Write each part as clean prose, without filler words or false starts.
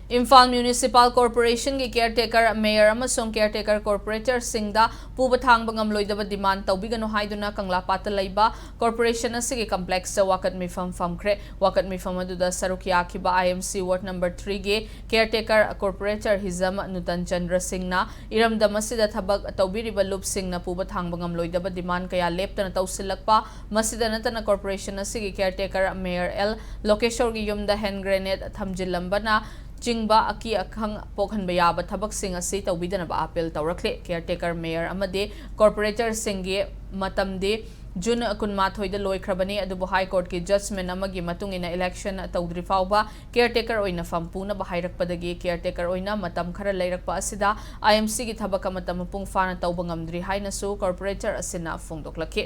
Imphal Municipal Corporation ki caretaker mayor amasong caretaker corporator singda Puba Thangba Ngamloidaba demand Toubiganu Haiduna Kanglapata Laiba Corporation asigi complex sa Wakat Meepham Phamkhre Wakat Meepham aduda sarukya kiba IMC Ward number 3 ge caretaker corporator Hizam Nutan Chandra Singna iramda masida thabag Toubiriba Loop Singna Puba Thangba Ngamloidaba demand kaya leptana tausilakpa masida natana corporation asigi caretaker mayor L Lokeshor gi yumda hand grenade thamjilambana Jingba aki akhang pokhan bayaba thabak sing asi tawbidana ba appeal tawrakle caretaker mayor amade corporator singe matamde June kunmathoi da loikrabani adubu high court ki judgment amagi matungina election tawdri fawba caretaker oina fampuna bahairakpadagi caretaker oina matam khara leirakpa asida IMC ki thabaka matam pung fana tawba ngamdri haina su corporator asina fongdoklake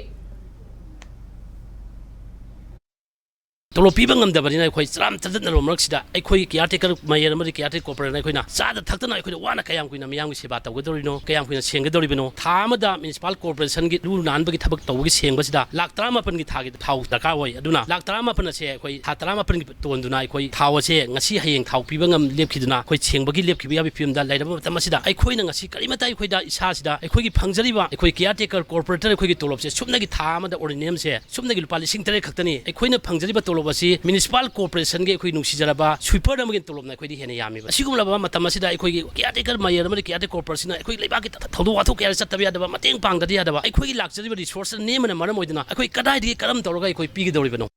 Tolo piba ngamdabani khoi chram tadat na romrak sida ai khoi caretaker mayor amari caretaker corporation ai khoina sada thakta na khoi wana kayam kuina miyam gi seba tawgadorino kayam kuina senggadoribino thamada municipal corporation gi ru nanba gi thabak tawgi sengba sida lakh 38 gi thagi thau daka hoi aduna lakh 38 se khoi tha 38 gi tonduna ai khoi thau se ngasi hayeng thau piba ngam lepkhiduna khoi sengba gi lepkhibi yabi film da lairaba matam sida ai khoina ngasi karimata ai khoi da isa sida ai khoi gi phangjariba ai khoi caretaker corporator ai khoi gi tolop se sumna gi thamada ordinary se sumna gi lupa lising tere khaktani ai khoina phangjariba tolop municipal corporation ge khoi nusi jaraba sweeper amgen tolop na khoi di hena yami asigum laba matam asida khoi gi caretaker mayor amari caretaker corporation khoi leiba gi thodu wathu kya chattabi adaba mateng pangda di adaba khoi gi lakjari resource ne mana maram oidina khoi kadai di karam toroga khoi pigi doribano